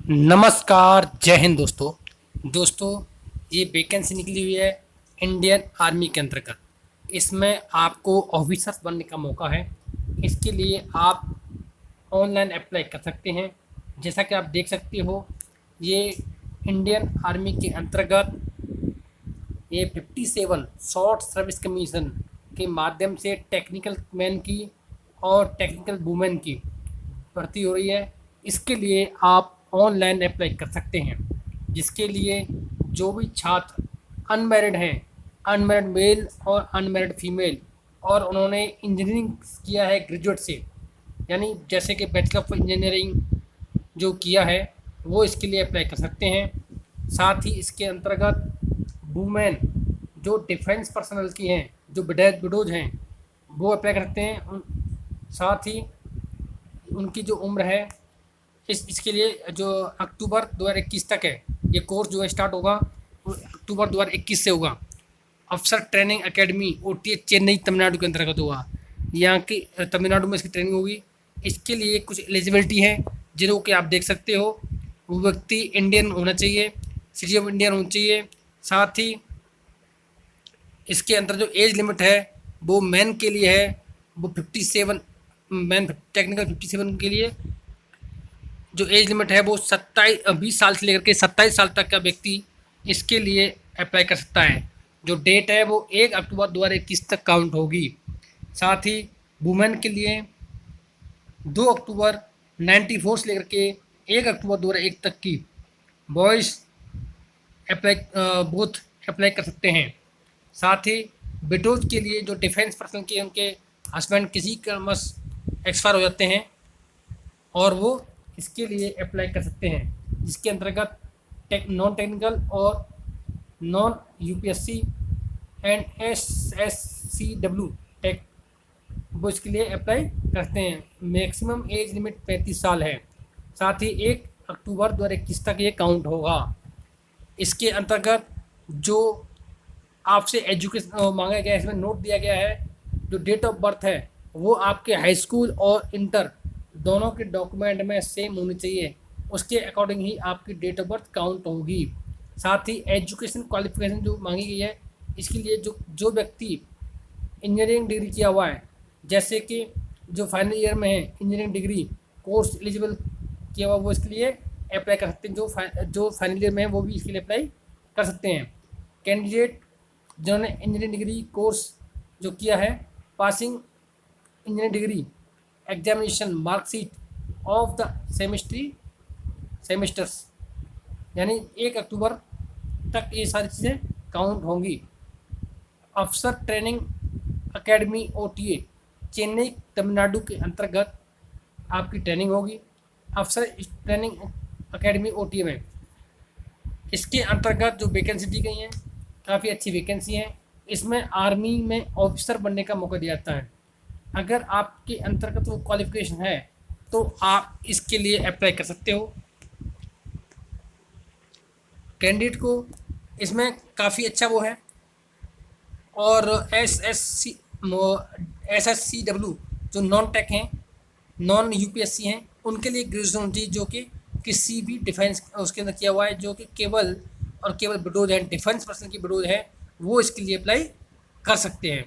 नमस्कार, जय हिंद दोस्तों। ये वैकेंसी निकली हुई है इंडियन आर्मी के अंतर्गत। इसमें आपको ऑफिसर बनने का मौका है। इसके लिए आप ऑनलाइन अप्लाई कर सकते हैं। जैसा कि आप देख सकते हो, ये इंडियन आर्मी के अंतर्गत ये 57 शॉर्ट सर्विस कमीशन के माध्यम से टेक्निकल मैन की और टेक्निकल वुमेन की भर्ती हो रही है। इसके लिए आप ऑनलाइन अप्लाई कर सकते हैं, जिसके लिए जो भी छात्र अनमैरिड हैं, अनमैरिड मेल और अनमैरिड फीमेल, और उन्होंने इंजीनियरिंग किया है ग्रेजुएट से, यानी जैसे कि बैचलर ऑफ इंजीनियरिंग जो किया है, वो इसके लिए अप्लाई कर सकते हैं। साथ ही इसके अंतर्गत वुमेन जो डिफेंस पर्सनल की हैं, जो विडोज हैं, वो अप्लाई कर सकते हैं। साथ ही उनकी जो उम्र है, इसके लिए जो अक्टूबर 2021 तक है, ये कोर्स जो है स्टार्ट होगा, वो अक्टूबर 2021 से होगा। अफसर training academy OTH Chennai Tamil Nadu के अंतर्गत होगा। यहाँ की तमिलनाडु में इसकी ट्रेनिंग होगी। इसके लिए कुछ एलिजिबिलिटी है जिनको कि आप देख सकते हो। वो व्यक्ति इंडियन होना चाहिए, सिटीजन ऑफ इंडियन होना चाहिए। साथ ही इसके अंदर जो एज लिमिट है वो मैन के लिए है, वो 57, मैन टेक्निकल 57 के लिए जो एज लिमिट है वो 20 साल से लेकर के 27 साल तक का व्यक्ति इसके लिए अप्लाई कर सकता है। जो डेट है वो 1 अक्टूबर 2021 तक काउंट होगी। साथ ही वुमेन के लिए 2 अक्टूबर 94 से लेकर के 1 अक्टूबर 2001 तक की बॉयज़ अप्लाई बोथ अप्लाई कर सकते हैं। साथ ही विडोज के लिए जो डिफेंस पर्सन के उनके हस्बैंड किसी कारणवश एक्सपायर हो जाते हैं, और वो इसके लिए अप्लाई कर सकते हैं, जिसके अंतर्गत नॉन टेक्निकल और non UPSC and SSCW tech, वो इसके लिए अप्लाई करते हैं। मैक्सिमम एज लिमिट 35 साल है। साथ ही 1 अक्टूबर 2021 तक ये काउंट होगा। इसके अंतर्गत जो आपसे एजुकेशन मांगा गया है, इसमें नोट दिया गया है, जो डेट ऑफ बर्थ है वो आपके हाई स्कूल और इंटर दोनों के डॉक्यूमेंट में सेम होनी चाहिए। उसके अकॉर्डिंग ही आपकी डेट ऑफ बर्थ काउंट होगी। साथ ही एजुकेशन क्वालिफिकेशन जो मांगी गई है, इसके लिए जो व्यक्ति इंजीनियरिंग डिग्री किया हुआ है, जैसे कि जो फाइनल ईयर में है इंजीनियरिंग डिग्री कोर्स एलिजिबल किया हुआ, वो इसके लिए अप्लाई कर सकते हैं। जो फाइनल ईयर में है वो भी इसके लिए अप्लाई कर सकते हैं। कैंडिडेट जिन्होंने इंजीनियरिंग डिग्री कोर्स जो किया है, passing engineering degree examination marksheet of the semesters, यानी 1 अक्टूबर तक ये सारी चीज़ें काउंट होंगी। अफसर training academy OTA Chennai Tamil Nadu के अंतर्गत आपकी ट्रेनिंग होगी। अफसर ट्रेनिंग एकेडमी OTA में इसके अंतर्गत जो वैकेंसी दी गई हैं, काफ़ी अच्छी वैकेंसी हैं। इसमें आर्मी में ऑफिसर बनने का मौका दिया जाता है। अगर आपके अंतर्गत वो क्वालिफिकेशन है तो आप इसके लिए अप्लाई कर सकते हो। कैंडिडेट को इसमें काफ़ी अच्छा वो है। और SSCW जो नॉन टेक हैं, नॉन UPSC हैं, उनके लिए ग्रेजुएशन होनी चाहिए, जो कि किसी भी डिफेंस उसके अंदर किया हुआ है, जो कि केवल विडोज हैं, डिफेंस पर्सन की विडोज है, वो इसके लिए अप्लाई कर सकते हैं।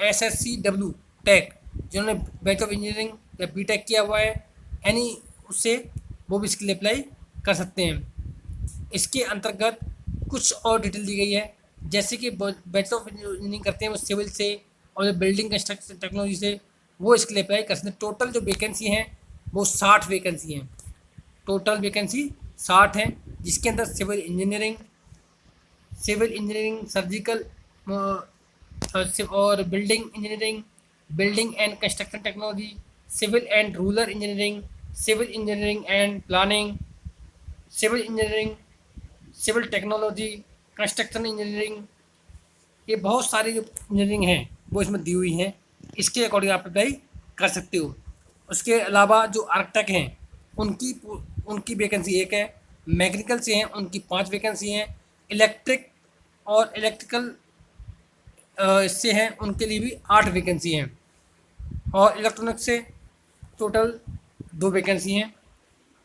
SSCW टेक जिन्होंने बैचलर ऑफ इंजीनियरिंग या BTech किया हुआ है, यानी उससे वो भी इसके लिए अप्लाई कर सकते हैं। इसके अंतर्गत कुछ और डिटेल दी गई है, जैसे कि बैचलर ऑफ इंजीनियरिंग करते हैं वो सिविल से और बिल्डिंग कंस्ट्रक्शन टेक्नोलॉजी से, वो इसके लिए अप्लाई कर सकते हैं। टोटल जो वैकेंसी हैं वो 60 वैकेंसी हैं। टोटल वैकेंसी 60 हैं, जिसके अंदर सिविल इंजीनियरिंग, सर्जिकल और building engineering, building and construction technology, civil and rural engineering, civil engineering and planning, civil engineering, civil technology, construction engineering, ये बहुत सारी जो इंजीनियरिंग हैं वो इसमें दी हुई हैं। इसके अकॉर्डिंग आप अप्लाई कर सकते हो। उसके अलावा जो आर्किटेक्ट हैं उनकी वैकेंसी 1 है। मैकेनिकल से हैं उनकी 5 वैकेंसी हैं। इलेक्ट्रिक और इलेक्ट्रिकल इससे हैं उनके लिए भी 8 वैकेंसी हैं। और इलेक्ट्रॉनिक से टोटल 2 वैकेंसी हैं।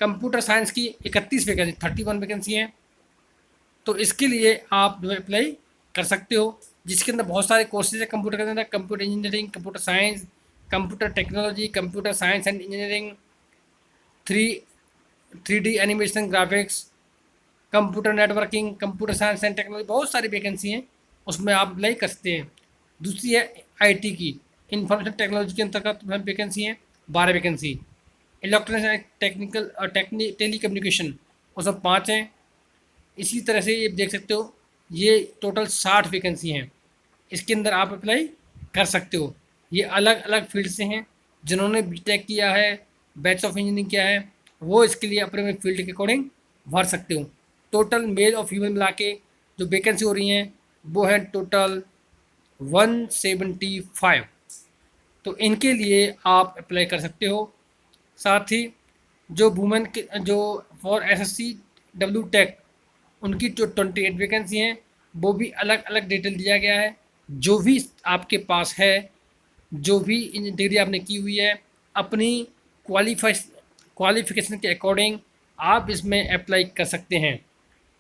कंप्यूटर साइंस की 31 वैकेंसी, 31 वैकेंसी हैं। तो इसके लिए आप जो है अप्लाई कर सकते हो, जिसके अंदर बहुत सारे कोर्सेज है कंप्यूटर के अंदर, computer engineering, computer science, computer technology, computer science and engineering, three 3D animation graphics, computer networking, computer science and technology, बहुत सारी वैकेंसी हैं, उसमें आप अप्लाई कर सकते हैं। दूसरी है आईटी की, इंफॉर्मेशन टेक्नोलॉजी के अंतर्गत वैकेंसी हैं 12 vacancy. Electronics and technical telecommunication, उसमें 5 हैं। इसी तरह से ये देख सकते हो, ये टोटल 60 वैकेंसी हैं, इसके अंदर आप अप्लाई कर सकते हो। ये अलग अलग फील्ड से हैं, जिन्होंने बीटेक किया है, बैचलर ऑफ इंजीनियरिंग किया है, वो इसके लिए अपने अपने फील्ड के अकॉर्डिंग भर सकते हो। टोटल मेल और फीमेल मिला के जो वैकेंसी हो रही हैं वो है टोटल 175। तो इनके लिए आप अप्लाई कर सकते हो। साथ ही जो वुमेन के जो फॉर एसएससी डब्ल्यू टेक, उनकी जो 28 वैकेंसी हैं वो भी अलग अलग डिटेल दिया गया है। जो भी आपके पास है, जो भी डिग्री आपने की हुई है, अपनी क्वालिफिकेशन के अकॉर्डिंग आप इसमें अप्लाई कर सकते हैं।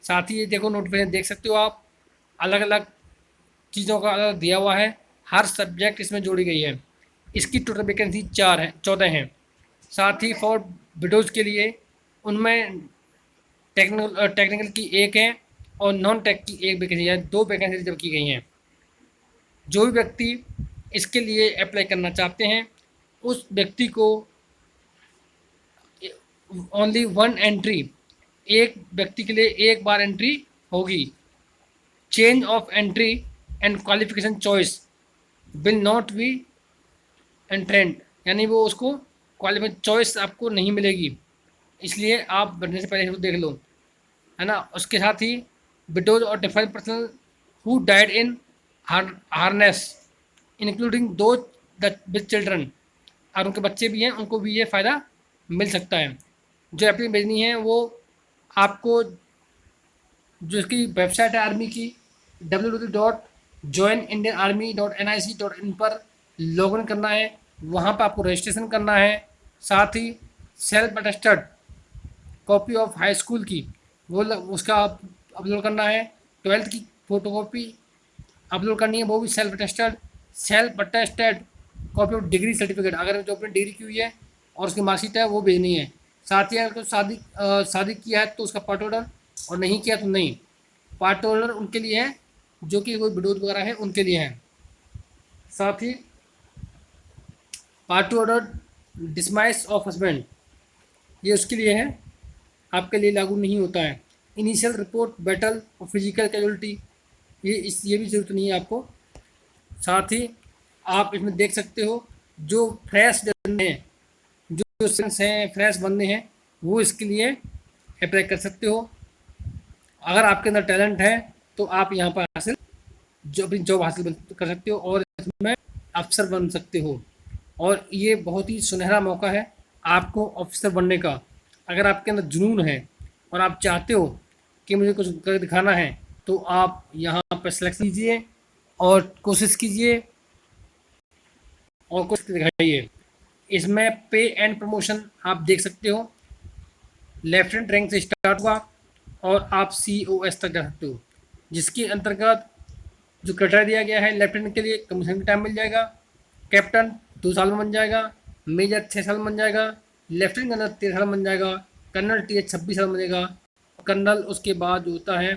साथ ही ये देखो नोटिफिकेशन देख सकते हो आप, अलग अलग चीज़ों का अलग दिया हुआ है, हर सब्जेक्ट इसमें जोड़ी गई है। इसकी टोटल वैकेंसी 14 हैं। साथ ही फॉर विडोज़ के लिए उनमें टेक्निकल की एक है और नॉन टेक की एक वैकेंसी है, 2 वैकेंसी रिजर्व की गई हैं। जो भी व्यक्ति इसके लिए अप्लाई करना चाहते हैं, उस व्यक्ति को ओनली 1 एंट्री, एक व्यक्ति के लिए एक बार एंट्री होगी। Change of entry and qualification choice will not be entered, यानी वो उसको क्वालिफिकेशन चॉइस आपको नहीं मिलेगी, इसलिए आप बढ़ने से पहले इसको देख लो, है ना। उसके साथ ही विडोज और define person who died in harness including दो विद चिल्ड्रन, और उनके बच्चे भी हैं, उनको भी ये फ़ायदा मिल सकता है। जो एप्लीकेशन भेजनी है वो आपको, जो इसकी वेबसाइट है आर्मी की, www.joinindianarmy.nic.in पर लॉगिन करना है, वहाँ पर आपको रजिस्ट्रेशन करना है। साथ ही self attested copy of high school की वो उसका अपलोड करना है। 12th की फ़ोटोकॉपी अपलोड करनी है, वो भी self attested copy of degree certificate, अगर जो अपनी डिग्री की हुई है और उसकी मार्कशीट है वो भेजनी है। साथ ही अगर शादी किया है तो उसका पार्ट ऑर्डर, और नहीं किया तो नहीं। पार्ट ऑर्डर उनके लिए है जो कि कोई विडोज वगैरह है, उनके लिए है। साथ ही पार्ट ऑर्डर डिसमाइस ऑफ हस्बैंड, ये उसके लिए है, आपके लिए लागू नहीं होता है। इनिशियल रिपोर्ट बैटल और फिजिकल कैजुअलिटी, ये भी ज़रूरत नहीं है आपको। साथ ही आप इसमें देख सकते हो, जो फ्रेश बनने हैं, जो सेंस हैं, फ्रेश बनने हैं, वो इसके लिए अप्लाई कर सकते हो। अगर आपके अंदर टैलेंट है तो आप यहाँ पर अपनी जॉब हासिल कर सकते हो और इसमें अफसर बन सकते हो। और ये बहुत ही सुनहरा मौका है आपको ऑफिसर बनने का। अगर आपके अंदर जुनून है और आप चाहते हो कि मुझे कुछ कर दिखाना है, तो आप यहाँ पर सेलेक्ट कीजिए और कोशिश कीजिए और कुछ दिखाइए। इसमें पे एंड प्रमोशन आप देख सकते हो, लेफ्टिनेंट रैंक से स्टार्ट हुआ और आप COS तक जा सकते हो, जिसके अंतर्गत जो क्राइटेरिया दिया गया है, लेफ्टिनेंट के लिए कमीशन का टाइम मिल जाएगा, कैप्टन 2 साल में बन जाएगा, मेजर 6 साल में बन जाएगा, लेफ्टिनेंट कर्नल 13 साल में बन जाएगा, कर्नल TH 26 साल में बनेगा। कर्नल उसके बाद जो होता है,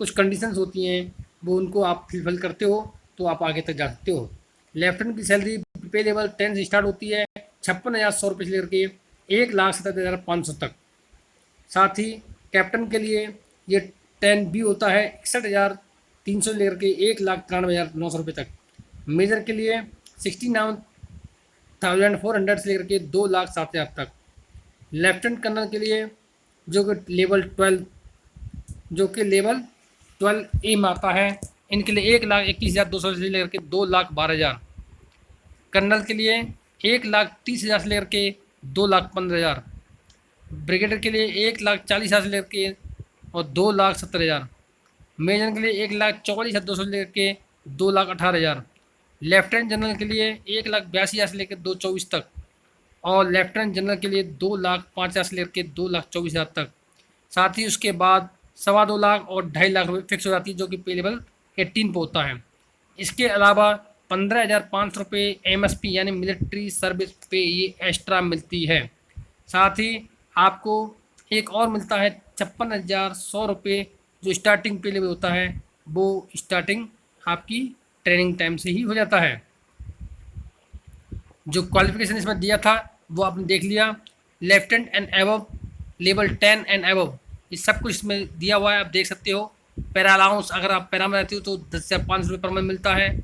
कुछ कंडीशंस होती हैं, वो उनको आप फिलफिल करते हो तो आप आगे तक जा सकते हो। लेफ्टिनेंट की सैलरी पे लेवल 10 से स्टार्ट होती है, 56,100 रुपये से लेकर 1,77,500 तक। साथ ही कैप्टन के लिए ये 10 भी होता है, 61,300 लेकर के 1,93,900 रुपये तक। मेजर के लिए 69,400 से लेकर के 2,07,000 तक। लेफ्टिनेंट कर्नल के लिए जो कि लेवल 12 ए में आता है, इनके लिए 1,21,200 से लेकर के 2,12,000। कर्नल के लिए 1,30,000 से लेकर के 2,15,000। ब्रिगेडियर के लिए 1,40,000 से लेकर के और 2,70,000। मेजर के लिए 1,44,200 से लेकर के 2,18,000। लेफ्टिनेंट जनरल के लिए 1,82,000 से लेकर 2,24 तक। और लेफ्टिनेंट जनरल के लिए 2,05,000 से लेकर के 2,24,000 तक। साथ ही उसके बाद 2.25 लाख और 2.5 लाख रुपये फिक्स हो जाती है, जो कि पे लेवल 18 पे होता है। इसके अलावा 15,500 रुपये MSP यानी मिलिट्री सर्विस पे ये एक्स्ट्रा मिलती है। साथ ही आपको एक और मिलता है 56,100 रुपये, जो स्टार्टिंग पे लेवल होता है, वो स्टार्टिंग आपकी ट्रेनिंग टाइम से ही हो जाता है। जो क्वालिफिकेशन इसमें दिया था वो आपने देख लिया, lieutenant and above, level 10 and above, ये सब कुछ इसमें दिया हुआ है, आप देख सकते हो। पैरा अलाउंस, अगर आप पैरा में रहते हो तो 10,500 रुपये पर मंथ मिलता है।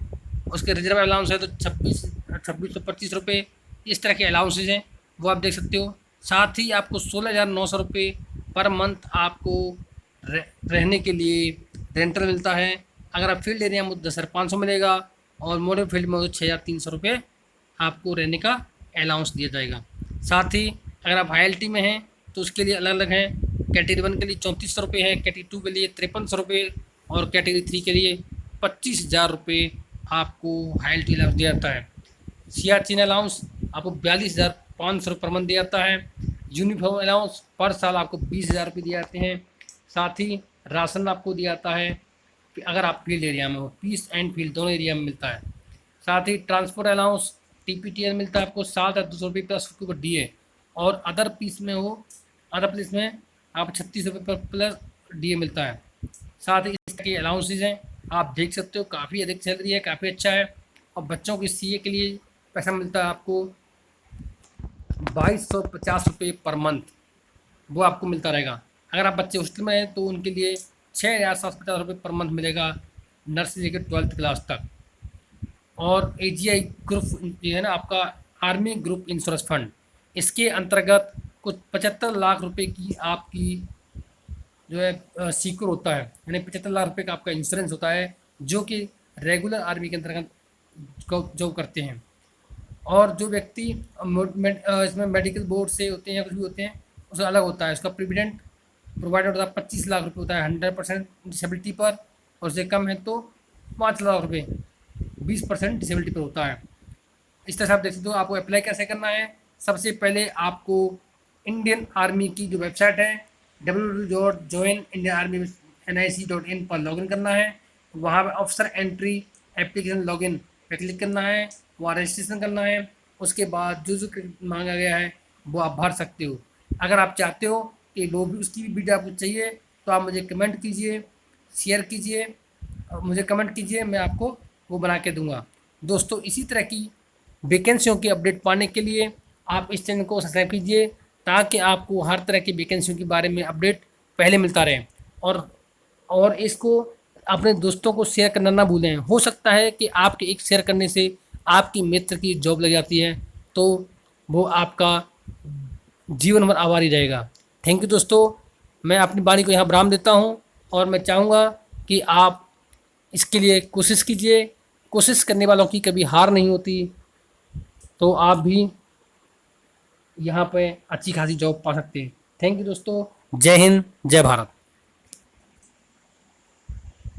उसके रिजर्व अलाउंस है तो 2625 रुपये। इस तरह के अलाउंसेज हैं, वो आप देख सकते हो। साथ ही आपको 16,900 रुपये पर मंथ आपको रहने के लिए रेंटल मिलता है। अगर आप फील्ड एरिया में 10,500 मिलेगा और मॉडर्न फील्ड में 6,300 रुपये आपको रहने का अलाउंस दिया जाएगा। साथ ही अगर आप ILT में हैं तो उसके लिए अलग अलग हैं। कैटेगरी 1 के लिए 3400 रुपये है, कैटेगरी 2 के लिए 5300 रुपये और कैटेगरी 3 के लिए 25,000 रुपये आपको ILT अलाउंस दिया जाता है। सियाचिन अलाउंस आपको 42,500 पर मंथ दिया जाता है। यूनिफॉर्म अलाउंस पर साल आपको 20,000 रुपये दिए जाते हैं। साथ ही राशन आपको दिया जाता है अगर आप फील्ड एरिया में हो, पीस एंड फील्ड दोनों एरिया में मिलता है। साथ ही ट्रांसपोर्ट अलाउंस TPTL मिलता है आपको 7,200 रुपये प्लस उसके ऊपर DA, और अदर पीस में हो, अदर प्लेस में आप 3600 रुपये पर प्लस DA मिलता है। साथ ही इसके अलाउंसेज हैं, आप देख सकते हो, काफ़ी अधिक सैलरी है, काफ़ी अच्छा है। और बच्चों की CA के लिए पैसा मिलता है आपको 2,250 रुपये पर मंथ, वो आपको मिलता रहेगा। अगर आप बच्चे हॉस्टल में हैं तो उनके लिए 6,750 रुपये पर मंथ मिलेगा, नर्सरी से 12th क्लास तक। और AGI ग्रुप ये है ना आपका, आर्मी ग्रुप इंश्योरेंस फंड, इसके अंतर्गत कुछ 75 लाख रुपए की आपकी जो है सिक्योर होता है, यानी 75 लाख रुपए का आपका इंश्योरेंस होता है, जो कि रेगुलर आर्मी के अंतर्गत जॉब करते हैं। और जो व्यक्ति इसमें मेडिकल बोर्ड से होते हैं या कुछ भी होते हैं, उससे अलग होता है। उसका प्रोविडेंट प्रोवाइडेड होता है 25 लाख रुपये होता है 100% डिसेबिलिटी पर, और उससे कम है तो 5 लाख रुपये 20% डिसेबिलिटी पर होता है। इस तरह से आप देख सकते हो। आपको अप्लाई कैसे करना है, सबसे पहले आपको इंडियन आर्मी की जो वेबसाइट है www.joinindianarmy.nic.in पर लॉगिन करना है। वहाँ पर ऑफिसर एंट्री एप्लीकेशन लॉगिन पर क्लिक करना है, वहाँ रजिस्ट्रेशन करना है। उसके बाद जो मांगा गया है वो आप भर सकते हो। अगर आप चाहते हो कि वो भी उसकी भी वीडियो आपको चाहिए तो आप मुझे कमेंट कीजिए, शेयर कीजिए, मुझे कमेंट कीजिए, मैं आपको वो बना के दूंगा। दोस्तों, इसी तरह की वैकेंसियों की अपडेट पाने के लिए आप इस चैनल को सब्सक्राइब कीजिए, ताकि आपको हर तरह की वैकेंसियों के बारे में अपडेट पहले मिलता रहे। और इसको अपने दोस्तों को शेयर करना ना भूलें। हो सकता है कि आपके एक शेयर करने से आपकी मित्र की जॉब लग जाती है, तो वो आपका जीवन भर आभारी रहेगा। थैंक यू दोस्तों, मैं अपनी वाणी को यहाँ विराम देता हूँ, और मैं चाहूँगा कि आप इसके लिए कोशिश कीजिए। कोशिश करने वालों की कभी हार नहीं होती, तो आप भी यहाँ पे अच्छी खासी जॉब पा सकते हैं। थैंक यू दोस्तों, जय हिंद, जय भारत।